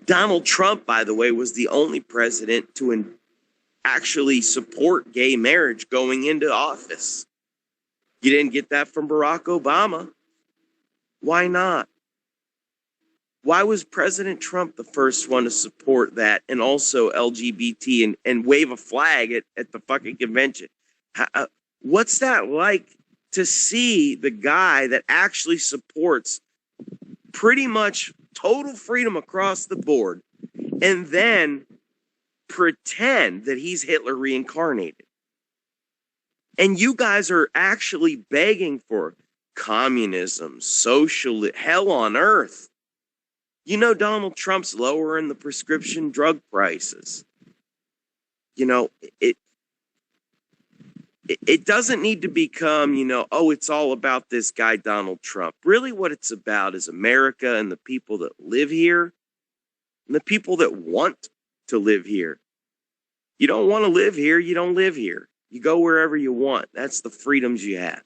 Donald Trump, by the way, was the only president to actually support gay marriage going into office. You didn't get that from Barack Obama. Why not? Why was President Trump the first one to support that and also LGBT and wave a flag at the fucking convention? What's that like to see the guy that actually supports pretty much total freedom across the board and then pretend that he's Hitler reincarnated? And you guys are actually begging for communism, socialism, hell on earth. You know, Donald Trump's lowering the prescription drug prices. You know, it doesn't need to become, you know, oh, it's all about this guy, Donald Trump. Really what it's about is America and the people that live here and the people that want to live here. You don't want to live here, you don't live here. You go wherever you want. That's the freedoms you have.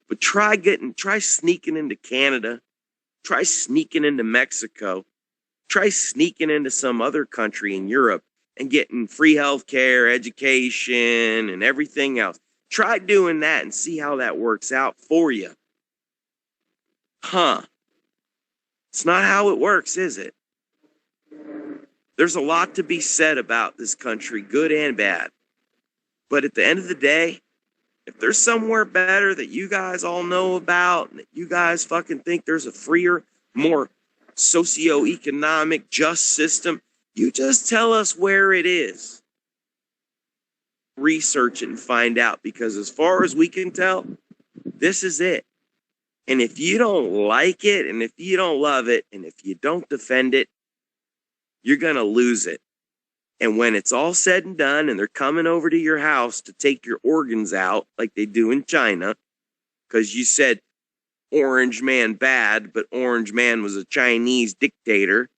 But try sneaking into Canada. Try sneaking into Mexico. Try sneaking into some other country in Europe and getting free health care, education, and everything else. Try doing that and see how that works out for you. It's not how it works, is it? There's a lot to be said about this country, good and bad. But at the end of the day, if there's somewhere better that you guys all know about, and that you guys fucking think there's a freer, more socioeconomic, just system, you just tell us where it is. Research it and find out, because as far as we can tell, this is it. And if you don't like it, and if you don't love it, and if you don't defend it, you're going to lose it. And when it's all said and done and they're coming over to your house to take your organs out like they do in China, because you said Orange Man bad, but Orange Man was a Chinese dictator,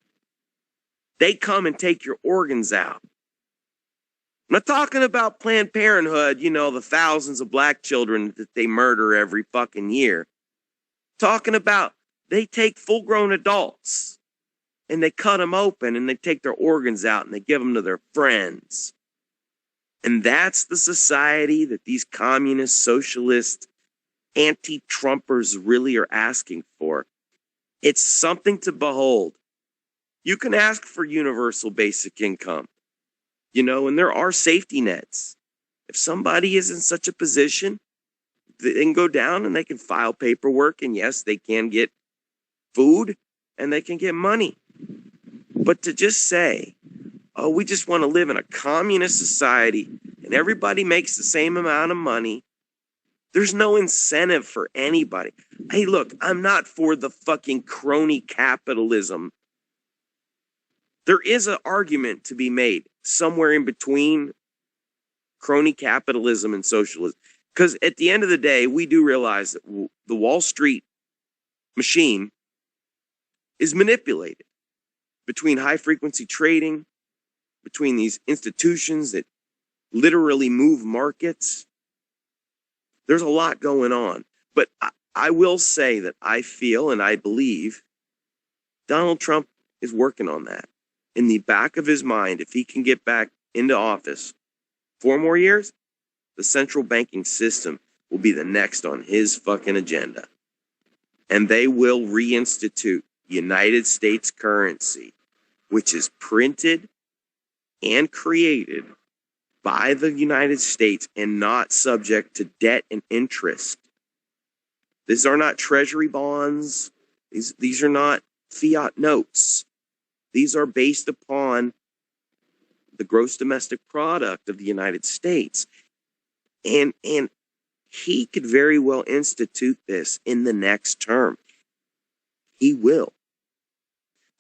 they come and take your organs out. I'm not talking about Planned Parenthood, you know, the thousands of black children that they murder every fucking year. Talking about they take full-grown adults and they cut them open and they take their organs out and they give them to their friends. And that's the society that these communist, socialist, anti-Trumpers really are asking for. It's something to behold. You can ask for universal basic income, you know, and there are safety nets. If somebody is in such a position, they can go down and they can file paperwork, and yes, they can get food and they can get money. But to just say, oh, we just want to live in a communist society and everybody makes the same amount of money, there's no incentive for anybody. Hey, look, I'm not for the fucking crony capitalism. There is an argument to be made somewhere in between crony capitalism and socialism. Because at the end of the day, we do realize that the Wall Street machine is manipulated between high-frequency trading, between these institutions that literally move markets. There's a lot going on. But I will say that I feel and I believe Donald Trump is working on that. In the back of his mind, if he can get back into office 4 more years, the central banking system will be the next on his fucking agenda. And they will reinstitute United States currency, which is printed and created by the United States and not subject to debt and interest. These are not treasury bonds. These are not fiat notes. These are based upon the gross domestic product of the United States. And he could very well institute this in the next term. He will.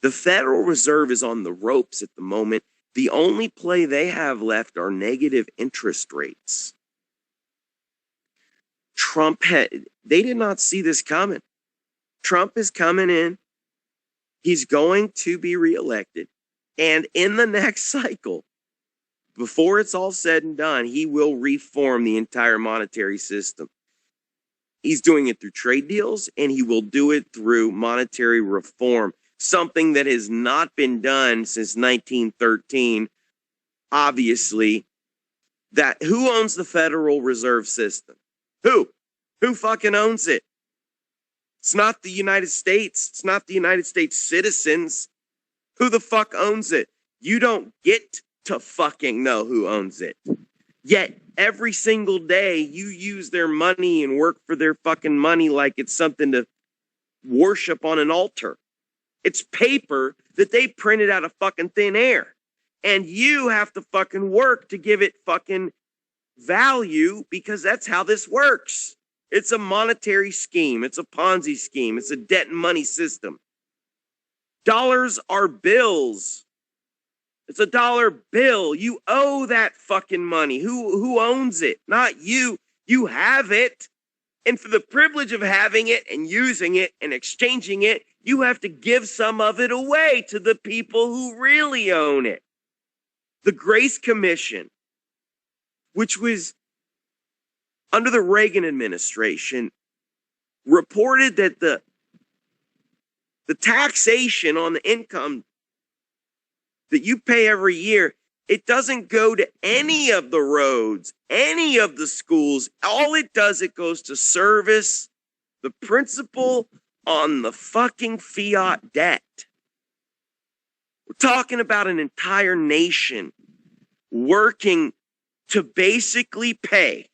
The Federal Reserve is on the ropes at the moment. The only play they have left are negative interest rates. They did not see this coming. Trump is coming in. He's going to be reelected. And in the next cycle, before it's all said and done, he will reform the entire monetary system. He's doing it through trade deals, and he will do it through monetary reform something that has not been done since 1913, obviously, that who owns the Federal Reserve System? Who? Who fucking owns it? It's not the United States. It's not the United States citizens. Who the fuck owns it? You don't get to fucking know who owns it. Yet every single day you use their money and work for their fucking money like it's something to worship on an altar. It's paper that they printed out of fucking thin air. And you have to fucking work to give it fucking value because that's how this works. It's a monetary scheme. It's a Ponzi scheme. It's a debt and money system. Dollars are bills. It's a dollar bill. You owe that fucking money. Who owns it? Not you. You have it. And for the privilege of having it and using it and exchanging it, you have to give some of it away to the people who really own it. The Grace Commission, which was under the Reagan administration, reported that the taxation on the income that you pay every year, it doesn't go to any of the roads, any of the schools. All it does, it goes to service the principal on the fucking fiat debt. We're talking about an entire nation working to basically pay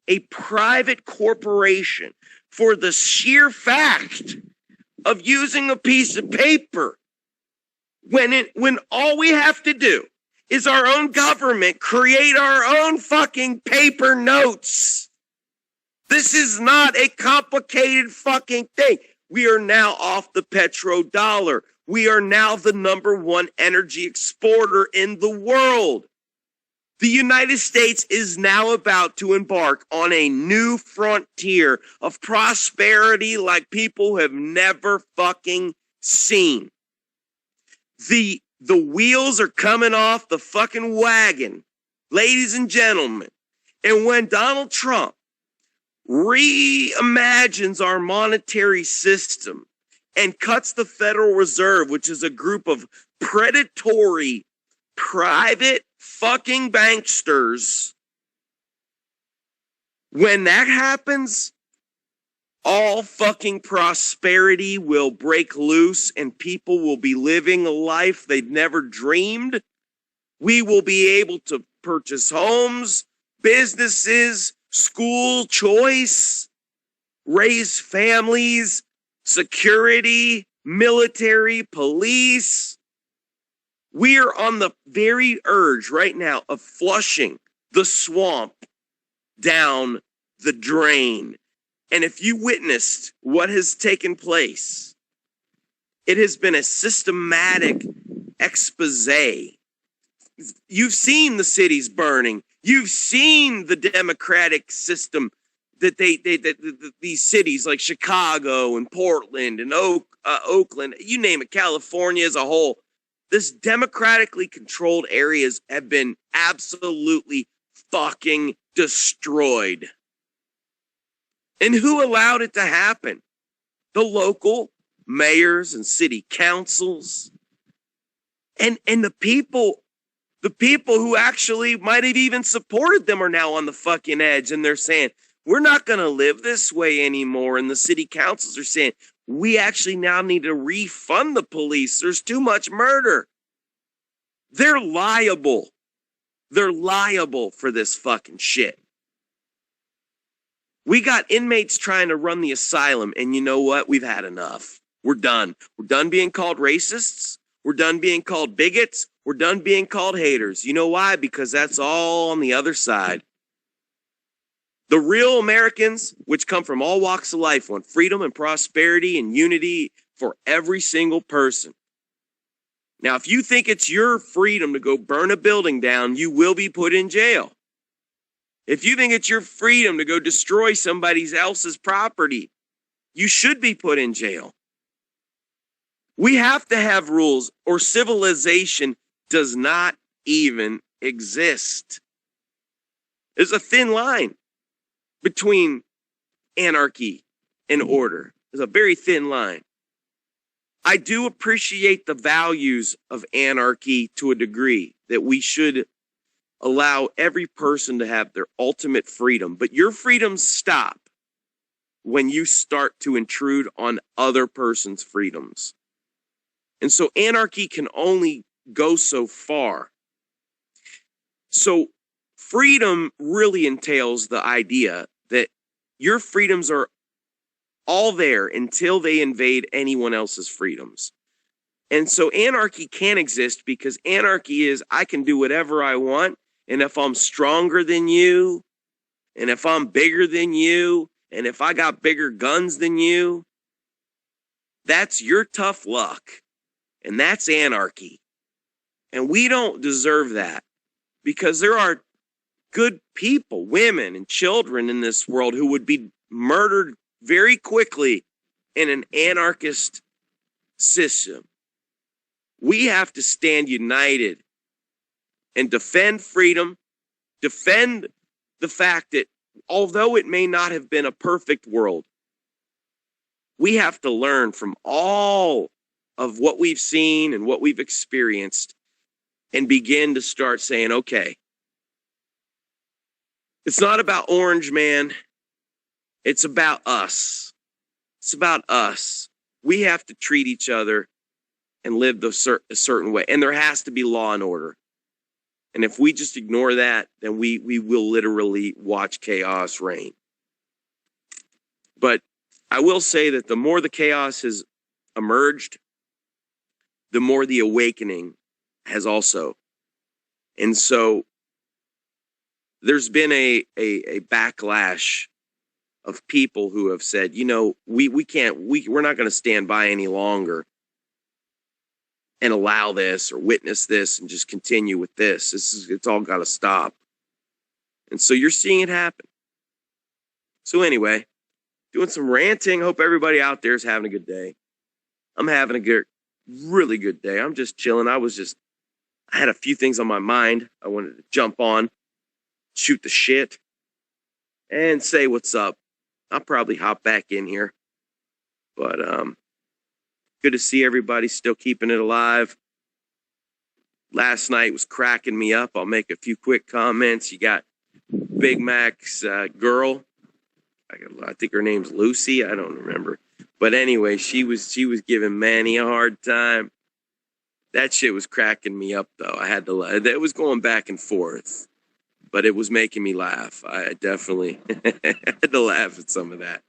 a private corporation for the sheer fact of using a piece of paper when all we have to do is our own government create our own fucking paper notes. This is not a complicated fucking thing. We are now off the petrodollar. We are now the #1 energy exporter in the world. The United States is now about to embark on a new frontier of prosperity like people have never fucking seen. The wheels are coming off the fucking wagon, ladies and gentlemen. And when Donald Trump reimagines our monetary system and cuts the Federal Reserve, which is a group of predatory private fucking banksters, when that happens, all fucking prosperity will break loose and people will be living a life they've never dreamed. We will be able to purchase homes, businesses, school choice, raise families, security, military, police. We are on the very urge right now of flushing the swamp down the drain. And if you witnessed what has taken place, it has been a systematic expose. You've seen the cities burning. You've seen the democratic system that these cities like Chicago and Portland and Oakland, you name it, California as a whole. This democratically controlled areas have been absolutely fucking destroyed. And who allowed it to happen? The local mayors and city councils. And the people who actually might have even supported them are now on the fucking edge. And they're saying, we're not going to live this way anymore. And the city councils are saying, we actually now need to refund the police. There's too much murder. They're liable. They're liable for this fucking shit. We got inmates trying to run the asylum, and you know what? We've had enough. We're done. We're done being called racists. We're done being called bigots. We're done being called haters. You know why? Because that's all on the other side. The real Americans, which come from all walks of life, want freedom and prosperity and unity for every single person. Now, if you think it's your freedom to go burn a building down, you will be put in jail. If you think it's your freedom to go destroy somebody else's property, you should be put in jail. We have to have rules, or civilization does not even exist. There's a thin line between anarchy and order. There's a very thin line. I do appreciate the values of anarchy to a degree, that we should allow every person to have their ultimate freedom. But your freedoms stop when you start to intrude on other person's freedoms. And so anarchy can only go so far. So freedom really entails the idea that your freedoms are all there until they invade anyone else's freedoms. And so anarchy can't exist, because anarchy is, I can do whatever I want. And if I'm stronger than you, and if I'm bigger than you, and if I got bigger guns than you, that's your tough luck. And that's anarchy. And we don't deserve that, because there are good people, women and children in this world who would be murdered very quickly in an anarchist system. We have to stand united and defend freedom, defend the fact that although it may not have been a perfect world, we have to learn from all of what we've seen and what we've experienced and begin to start saying, okay, it's not about Orange Man. It's about us. It's about us. We have to treat each other and live a certain way. And there has to be law and order. And if we just ignore that, then we will literally watch chaos reign. But I will say that the more the chaos has emerged, the more the awakening has also. And so there's been a backlash of people who have said, you know, we're not going to stand by any longer and allow this or witness this and just continue with this. It's all got to stop. And so you're seeing it happen. So anyway, doing some ranting. Hope everybody out there is having a good day. I'm having a really good day. I'm just chilling. I had a few things on my mind. I wanted to jump on, shoot the shit, and say what's up. I'll probably hop back in here. But good to see everybody still keeping it alive. Last night was cracking me up. I'll make a few quick comments. You got Big Mac's girl. I think her name's Lucy. I don't remember. But anyway, she was giving Manny a hard time. That shit was cracking me up, though. I had to laugh. It was going back and forth, but it was making me laugh. I definitely had to laugh at some of that.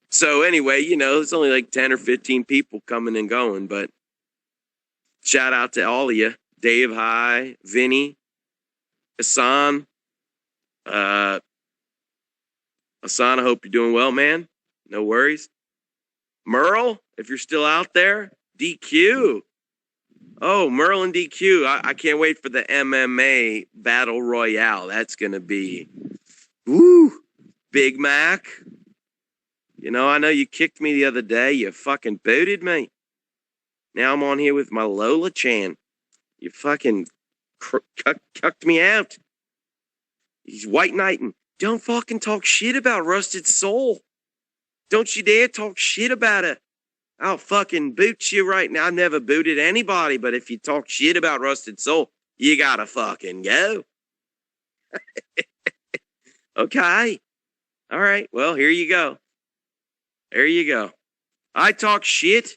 So anyway, you know, it's only like 10 or 15 people coming and going, but shout out to all of you. Dave, hi. Vinny, Hassan. Hassan, I hope you're doing well, man. No worries. Merle, if you're still out there. DQ. Oh, Merle and DQ. I can't wait for the MMA Battle Royale. That's going to be, woo, Big Mac. You know, I know you kicked me the other day. You fucking booted me. Now I'm on here with my Lola Chan. You fucking cucked me out. He's white knighting. Don't fucking talk shit about Rusted Soul. Don't you dare talk shit about it. I'll fucking boot you right now. I've never booted anybody, but if you talk shit about Rusted Soul, you gotta fucking go. Okay. All right. Well, here you go. There you go. I talk shit.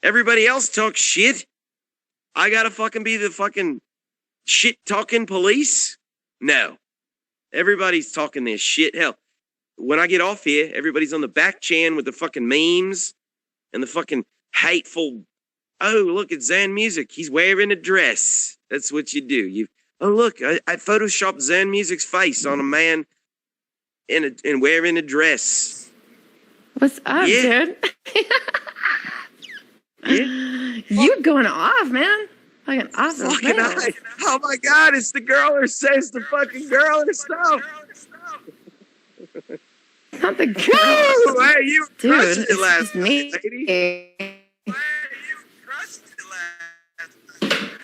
Everybody else talks shit. I gotta fucking be the fucking shit-talking police? No. Everybody's talking this shit. Hell, when I get off here, everybody's on the back chan with the fucking memes and the fucking hateful, oh, look, it's Zan Music. He's wearing a dress. That's what you do. Oh, look, I photoshopped Zan Music's face on a man in wearing a dress. What's up, dude? Yeah. You going off, man. Fucking awesome. Fucking oh my God, it's the girl who says the fucking girl herself. Not the girl. Oh, hey, you were dude, crushing it last me. night, lady.